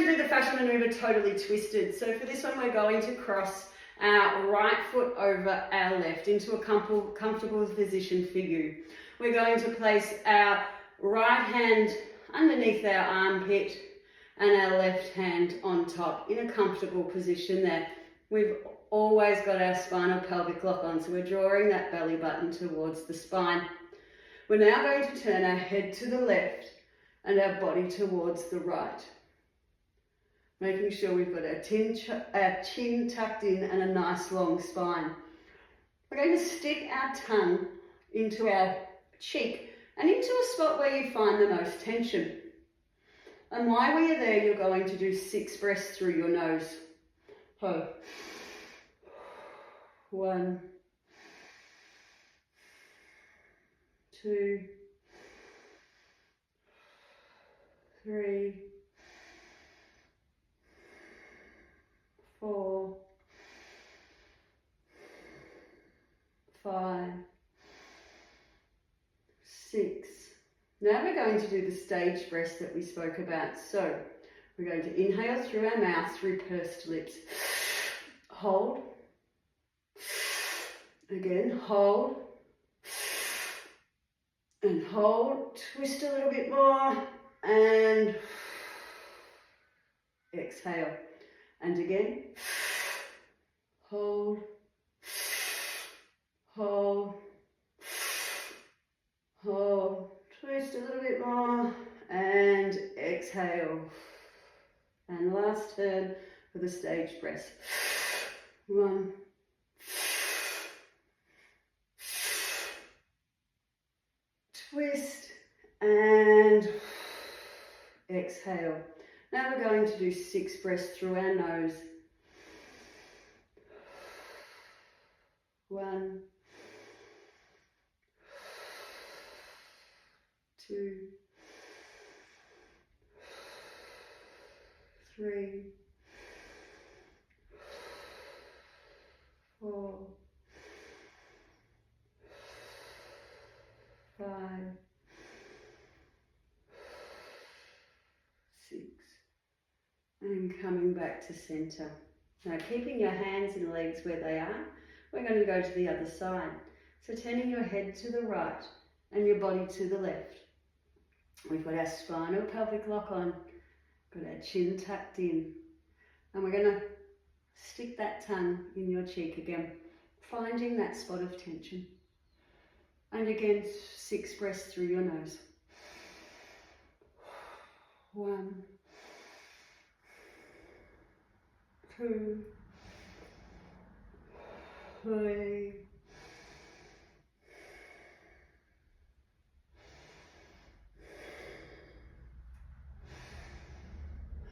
to do the fascial maneuver totally twisted. So for this one, we're going to cross our right foot over our left into a comfortable position for you. We're going to place our right hand underneath our armpit and our left hand on top in a comfortable position there. We've always got our spinal pelvic lock on, so we're drawing that belly button towards the spine. We're now going to turn our head to the left and our body towards the right. Making sure we've got our chin tucked in and a nice long spine. We're going to stick our tongue into our cheek and into a spot where you find the most tension. And while we are there, you're going to do 6 breaths through your nose. So, 1, 2, 3, 4, 5, 6. Now we're going to do the stage breaths that we spoke about. So we're going to inhale through our mouth, through pursed lips. Hold. Again, hold. And hold. Twist a little bit more. And exhale. And again. Hold. Hold. Hold. Twist a little bit more and exhale. And last turn for the stage breath. 1, twist and exhale. Now we're going to do 6 breaths through our nose. 1, 2, 3, 4, 5, 6, and coming back to center. Now keeping your hands and legs where they are, we're going to go to the other side. So turning your head to the right and your body to the left. We've got our spinal pelvic lock on, got our chin tucked in, and we're going to stick that tongue in your cheek again, finding that spot of tension. And again, 6 breaths through your nose. 1, 2, 3,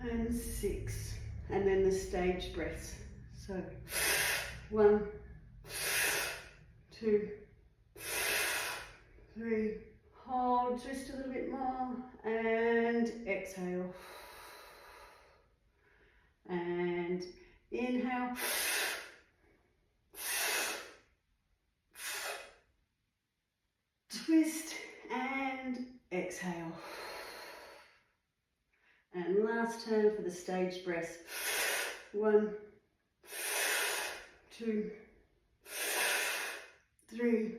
and 6, and then the stage breaths. So 1, 2, 3, hold, twist a little bit more, and exhale. And inhale. Twist and exhale. And last turn for the stage breaths. 1, 2, 3,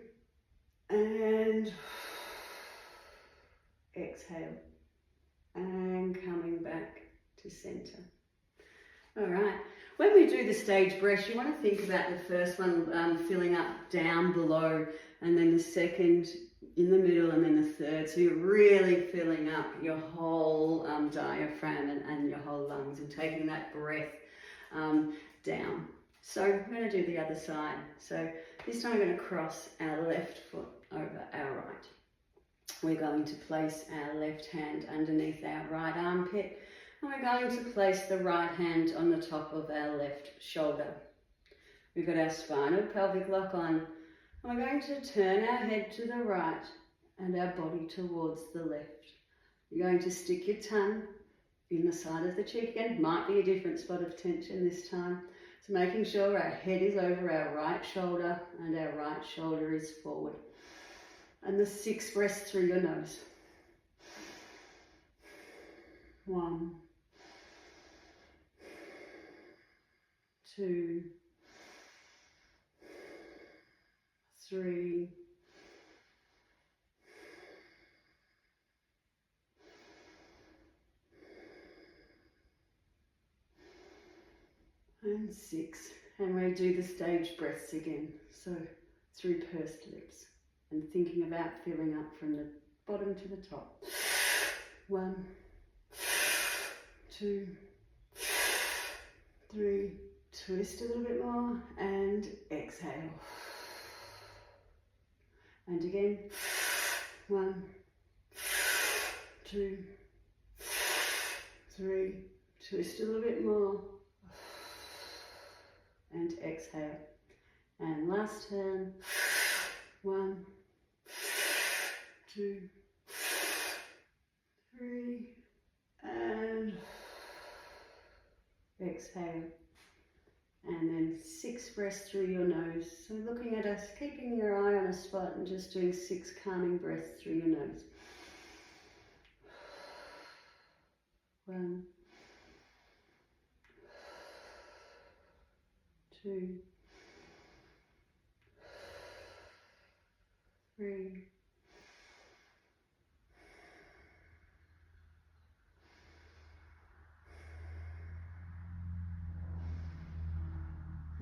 and exhale. And coming back to center. All right. When we do the stage breath, you want to think about the first one filling up down below, and then the second in the middle, and then the third. So you're really filling up your whole diaphragm and your whole lungs, and taking that breath down. So we're going to do the other side. So this time we're going to cross our left foot over our right. We're going to place our left hand underneath our right armpit, and we're going to place the right hand on the top of our left shoulder. We've got our spinal pelvic lock on, and we're going to turn our head to the right and our body towards the left. You're going to stick your tongue in the side of the cheek again. Might be a different spot of tension this time. So making sure our head is over our right shoulder and our right shoulder is forward. And the 6 breaths through your nose. 1, 2, 3, and 6. And we do the stage breaths again. So through pursed lips and thinking about filling up from the bottom to the top. 1, 2, 3, twist a little bit more and exhale. And again, 1, 2, 3, twist a little bit more and exhale. And last turn, 1, 2, 3, and exhale. And then 6 breaths through your nose. So looking at us, keeping your eye on a spot and just doing 6 calming breaths through your nose. 1, 2, 3,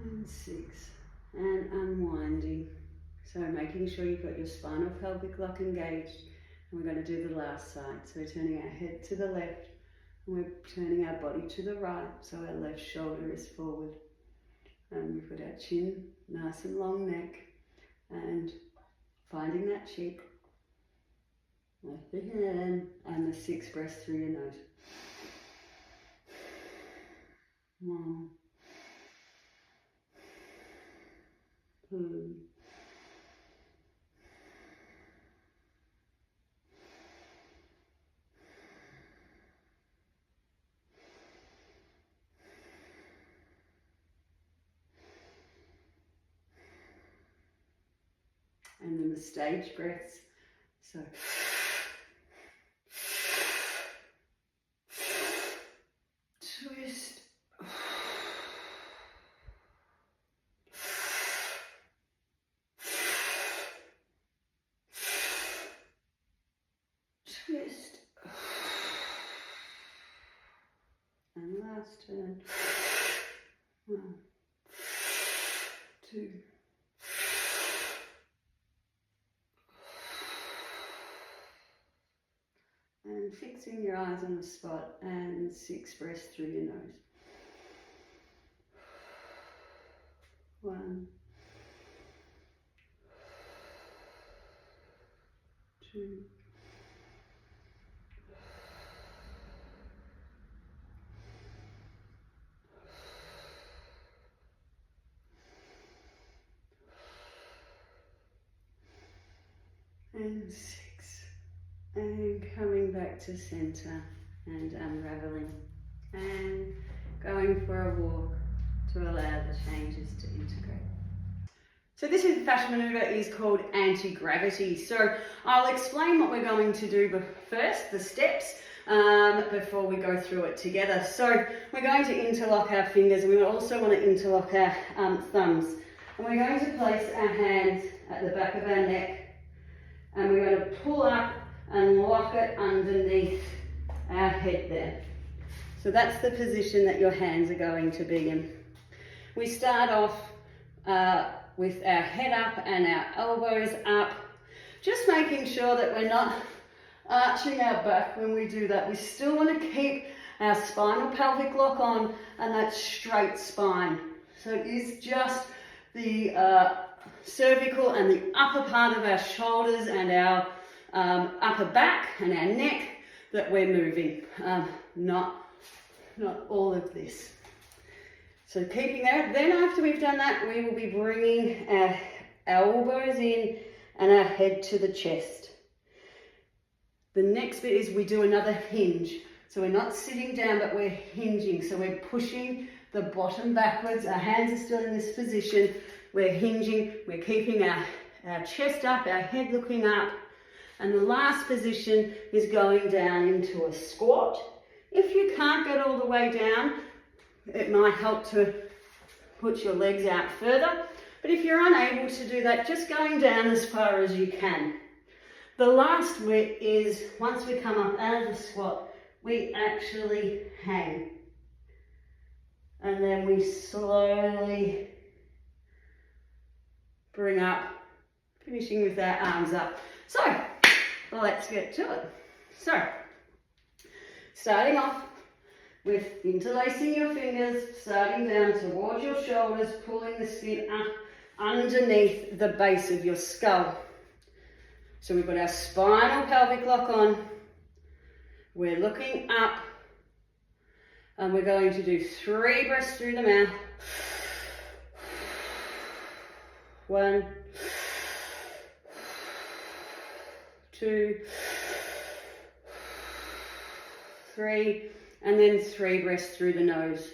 and 6, and unwinding. So making sure you've got your spinal pelvic lock engaged. And we're going to do the last side. So we're turning our head to the left and we're turning our body to the right. So our left shoulder is forward. And we've got our chin, nice and long neck, and finding that cheek. Lift the hand and the 6 breaths through your nose. 1, 2, 3. And then the stage breaths. So twist, twist, and last turn. 1, 2, and fixing your eyes on the spot, and 6 breaths through your nose. 1, 2, 6. And coming back to center and unraveling and going for a walk to allow the changes to integrate. So this is fascial maneuver is called anti-gravity. So I'll explain what we're going to do first, the steps, before we go through it together. So we're going to interlock our fingers, and we also want to interlock our thumbs. And we're going to place our hands at the back of our neck, and we're going to pull up and lock it underneath our head there. So that's the position that your hands are going to be in. We start off with our head up and our elbows up, just making sure that we're not arching our back when we do that. We still want to keep our spinal pelvic lock on and that straight spine. So it is just the cervical and the upper part of our shoulders and our upper back and our neck that we're moving, not all of this. So keeping that. Then after we've done that, we will be bringing our elbows in and our head to the chest. The next bit is we do another hinge. So we're not sitting down, but we're hinging. So we're pushing the bottom backwards. Our hands are still in this position. We're hinging. We're keeping our chest up, our head looking up. And the last position is going down into a squat. If you can't get all the way down, it might help to put your legs out further. But if you're unable to do that, just going down as far as you can. The last bit is, once we come up out of the squat, we actually hang. And then we slowly bring up, finishing with our arms up. So, let's get to it. So, starting off with interlacing your fingers, starting down towards your shoulders, pulling the skin up underneath the base of your skull. So we've got our spinal pelvic lock on. We're looking up, and we're going to do 3 breaths through the mouth. 1, 2, 3, and then 3 breaths through the nose.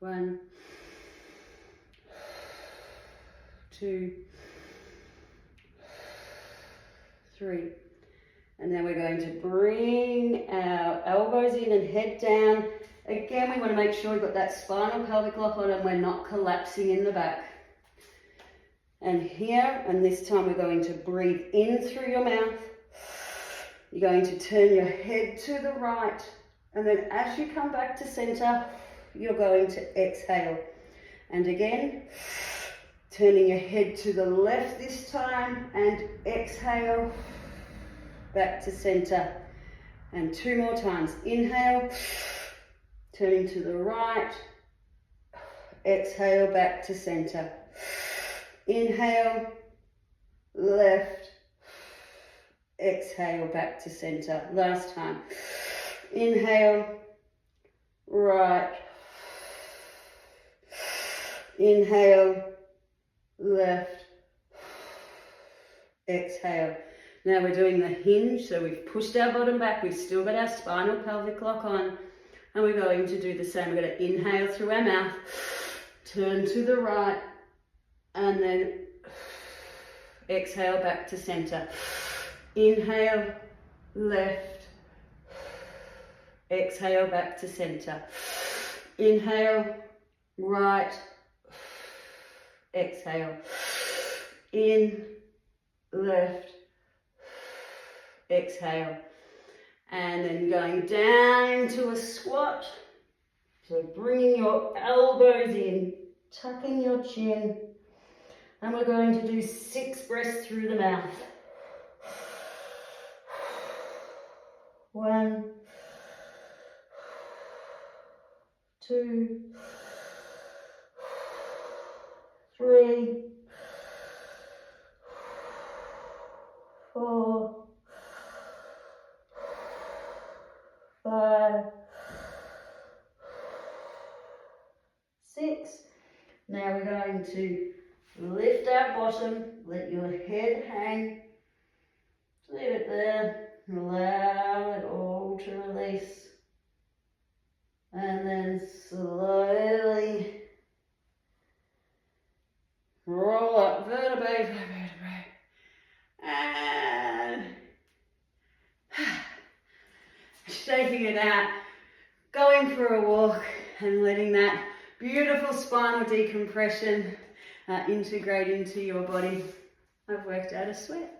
1, 2, 3. And then we're going to bring our elbows in and head down. Again, we want to make sure we've got that spinal pelvic lock on and we're not collapsing in the back. And here, and this time we're going to breathe in through your mouth. You're going to turn your head to the right, and then as you come back to center, you're going to exhale. And again, turning your head to the left this time, and exhale, back to center. And 2 more times. Inhale, turning to the right, exhale, back to center. Inhale, left, exhale, back to center. Last time. Inhale, right, inhale, left, exhale. Now we're doing the hinge, so we've pushed our bottom back, we've still got our spinal pelvic lock on, and we're going to do the same. We're going to inhale through our mouth, turn to the right, and then exhale back to center. Inhale, left, exhale back to center. Inhale, right, exhale. In, left, exhale. And then going down into a squat. So bringing your elbows in, tucking your chin. And we're going to do 6 breaths through the mouth. 1, 2, 3, 4, 5, 6. Now we're going to lift our bottom, let your head hang, leave it there, allow it all to release, and then slowly roll up vertebrae by vertebrae, and shaking it out, going for a walk and letting that beautiful spinal decompression integrate into your body. I've worked out a sweat.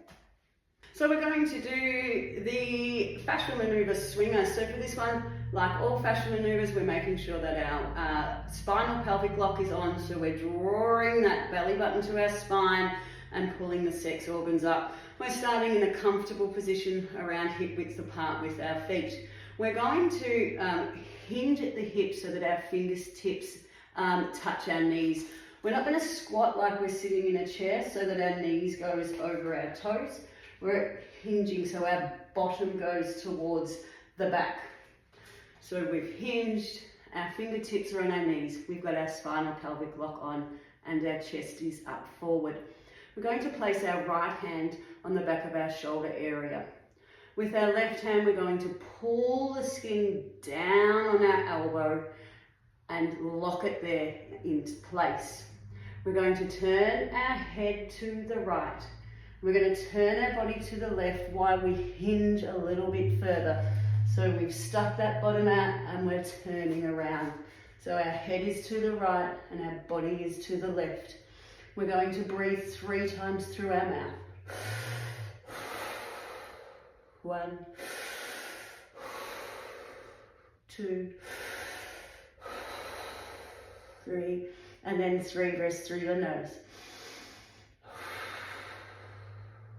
So we're going to do the fascial maneuver swinger. So for this one, like all fascial maneuvers, we're making sure that our spinal pelvic lock is on. So we're drawing that belly button to our spine and pulling the sex organs up. We're starting in a comfortable position around hip width apart with our feet. We're going to hinge at the hips so that our fingertips touch our knees. We're not going to squat like we're sitting in a chair so that our knees goes over our toes. We're hinging so our bottom goes towards the back. So we've hinged, our fingertips are on our knees, we've got our spinal pelvic lock on, and our chest is up forward. We're going to place our right hand on the back of our shoulder area. With our left hand, we're going to pull the skin down on our elbow and lock it there into place. We're going to turn our head to the right. We're going to turn our body to the left while we hinge a little bit further. So we've stuck that bottom out and we're turning around. So our head is to the right and our body is to the left. We're going to breathe 3 times through our mouth. 1, 2, 3, and then 3 breaths through your nose.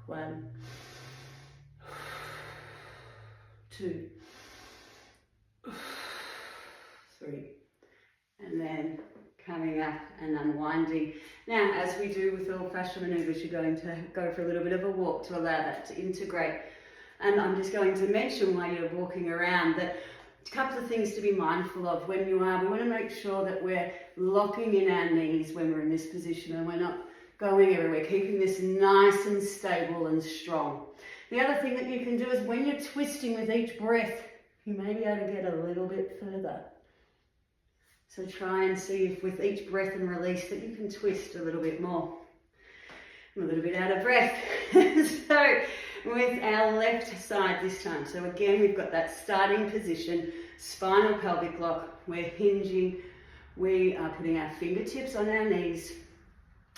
1, 2, 3, and then coming up and unwinding. Now, as we do with all fascial maneuvers, you're going to go for a little bit of a walk to allow that to integrate. And I'm just going to mention while you're walking around that a couple of things to be mindful of when you are. We want to make sure that we're locking in our knees when we're in this position and we're not going everywhere, keeping this nice and stable and strong. The other thing that you can do is when you're twisting with each breath, you may be able to get a little bit further. So try and see if with each breath and release that you can twist a little bit more. I'm a little bit out of breath. So with our left side this time. So again, we've got that starting position, spinal pelvic lock. We're hinging. We are putting our fingertips on our knees.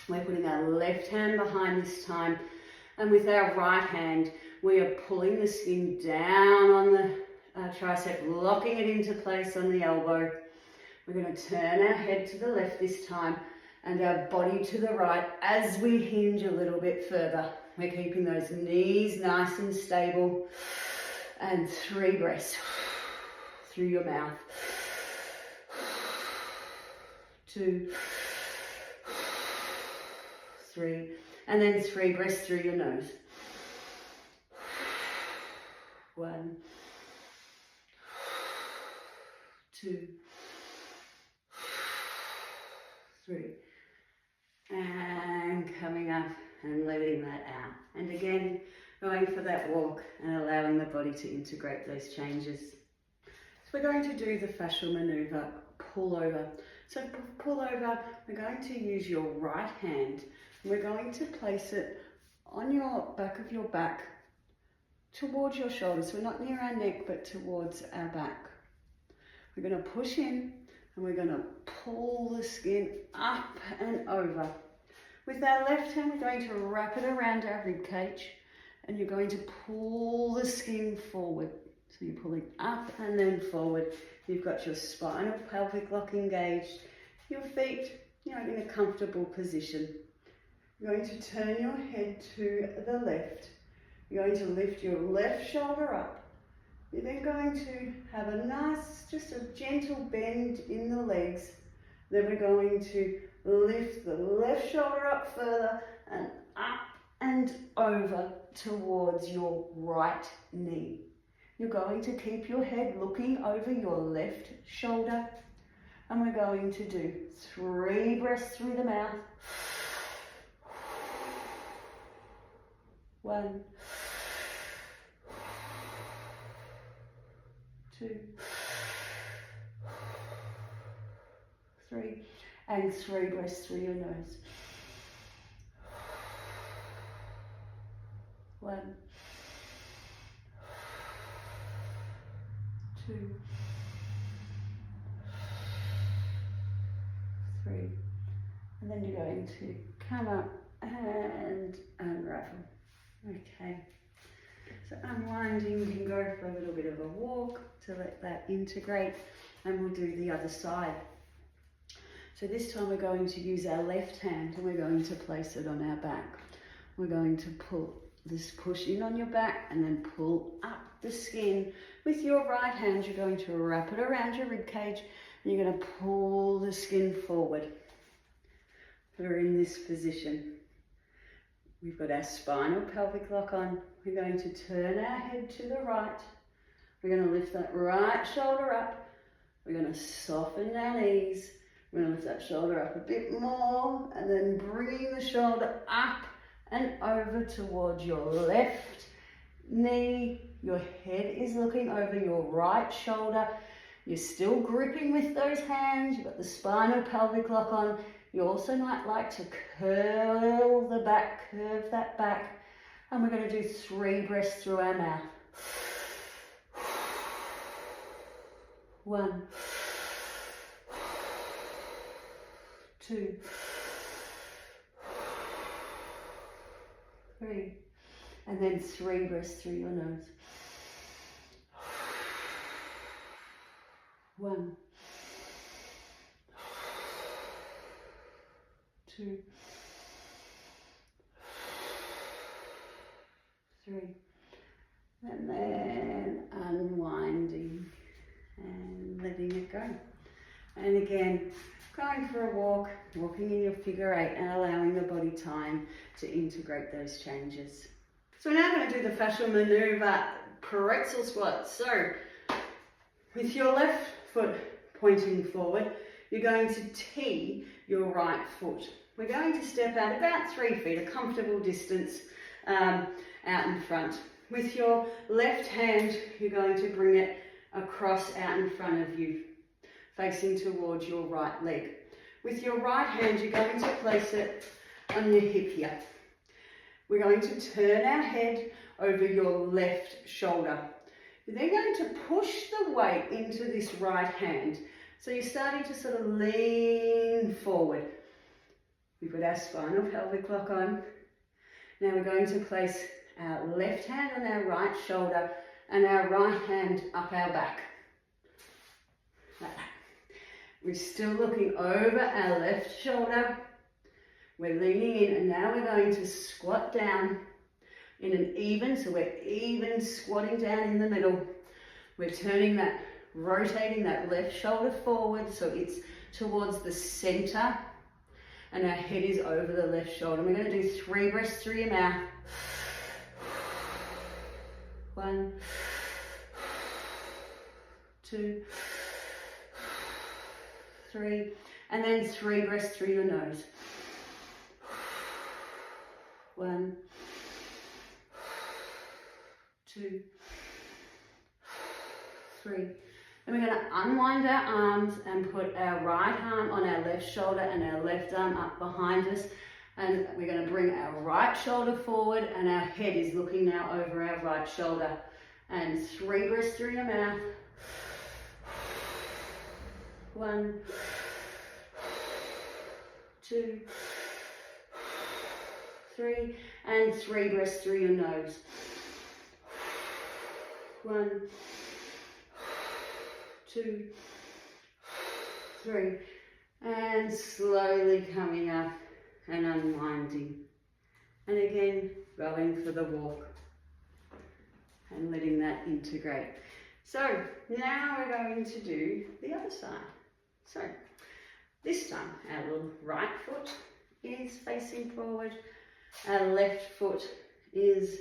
We're putting our left hand behind this time. And with our right hand, we are pulling the skin down on the tricep, locking it into place on the elbow. We're going to turn our head to the left this time and our body to the right as we hinge a little bit further. We're keeping those knees nice and stable. And 3 breaths through your mouth. 2, 3, and then 3 breaths through your nose. 1, 2, 3, and coming up and letting that out. And again, going for that walk and allowing the body to integrate those changes. So we're going to do the fascial maneuver, pull over. So pull over, we're going to use your right hand and we're going to place it on your back of your back towards your shoulders. So we're not near our neck, but towards our back. We're going to push in and we're going to pull the skin up and over. With our left hand, we're going to wrap it around our rib cage and you're going to pull the skin forward. So you're pulling up and then forward. You've got your spinal pelvic lock engaged, your feet, in a comfortable position. You're going to turn your head to the left. You're going to lift your left shoulder up. You're then going to have a nice, just a gentle bend in the legs. Then we're going to lift the left shoulder up further and up and over towards your right knee. You're going to keep your head looking over your left shoulder. And we're going to do 3 breaths through the mouth. 1, 2, 3, and 3 breaths through your nose. 1, 2, 3, and then you're going to come up and unravel. Okay, so unwinding, you can go for a little bit of a walk to let that integrate, and we'll do the other side. So this time we're going to use our left hand and we're going to place it on our back. We're going to push in on your back and then pull up the skin. With your right hand, you're going to wrap it around your rib cage and you're going to pull the skin forward. We're in this position. We've got our spinal pelvic lock on. We're going to turn our head to the right. We're going to lift that right shoulder up. We're going to soften our knees. We're going to lift that shoulder up a bit more and then bringing the shoulder up and over towards your left knee. Your head is looking over your right shoulder. You're still gripping with those hands. You've got the spinal pelvic lock on. You also might like to curl the back, curve that back. And we're going to do 3 breaths through our mouth. 1, 2, 3, and then 3 breaths through your nose. 1, 2, 3, and then unwinding and letting it go. And again, going for a walk, walking in your figure 8 and allowing the body time to integrate those changes. So we're now going to do the fascial maneuver pretzel squat. So with your left foot pointing forward, you're going to tee your right foot. We're going to step out about 3 feet, a comfortable distance out in front. With your left hand, you're going to bring it across out in front of you, facing towards your right leg. With your right hand, you're going to place it on your hip here. We're going to turn our head over your left shoulder. You're then going to push the weight into this right hand. So you're starting to sort of lean forward. We've got our spinal pelvic lock on. Now we're going to place our left hand on our right shoulder and our right hand up our back. Like that. We're still looking over our left shoulder. We're leaning in, and now we're going to squat down in an even, so we're even squatting down in the middle. We're turning that, rotating that left shoulder forward so it's towards the center, and our head is over the left shoulder. We're going to do 3 breaths through your mouth. 1, 2, 3, and then 3 breaths through your nose. 1, 2, 3. And we're going to unwind our arms and put our right arm on our left shoulder and our left arm up behind us. And we're going to bring our right shoulder forward, and our head is looking now over our right shoulder. And 3 breaths through your mouth. 1, 2, 3, and 3 breaths through your nose. 1, 2, 3, and slowly coming up and unwinding. And again, going for the walk and letting that integrate. So now we're going to do the other side. So this time our little right foot is facing forward, our left foot is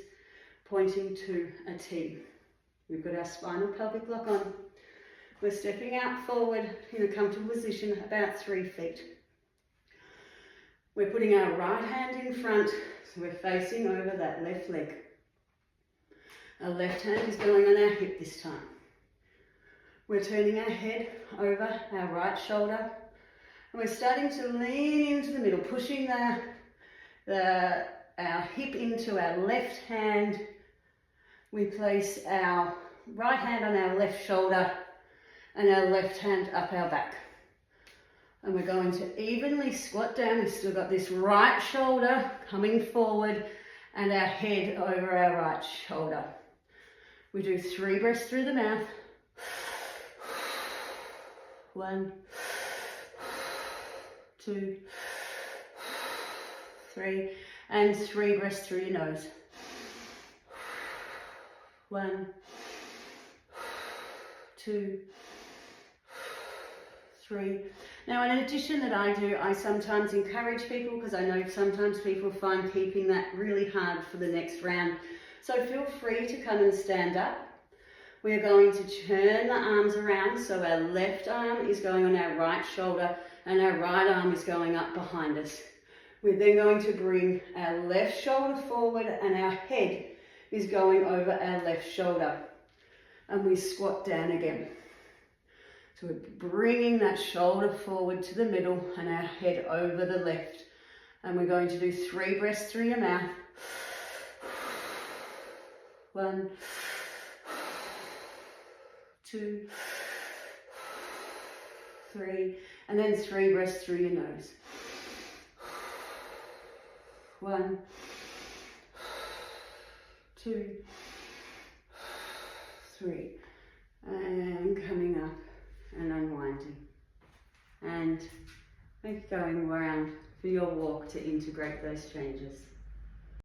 pointing to a T. We've got our spinal pelvic lock on. We're stepping out forward in a comfortable position about 3 feet. We're putting our right hand in front, so we're facing over that left leg. Our left hand is going on our hip this time. We're turning our head over our right shoulder, and we're starting to lean into the middle, pushing our hip into our left hand. We place our right hand on our left shoulder and our left hand up our back. And we're going to evenly squat down. We've still got this right shoulder coming forward and our head over our right shoulder. We do 3 breaths through the mouth. 1, 2, 3, and 3 breaths through your nose. 1, 2, 3. Now, in addition that I do, I sometimes encourage people, because I know sometimes people find keeping that really hard for the next round. So feel free to come and stand up. We're going to turn the arms around, so our left arm is going on our right shoulder and our right arm is going up behind us. We're then going to bring our left shoulder forward and our head is going over our left shoulder. And we squat down again. So we're bringing that shoulder forward to the middle and our head over the left. And we're going to do 3 breaths through your mouth. 1, 2, 3, and then 3 breaths through your nose. 1, 2, 3, and coming up and unwinding, and going around for your walk to integrate those changes.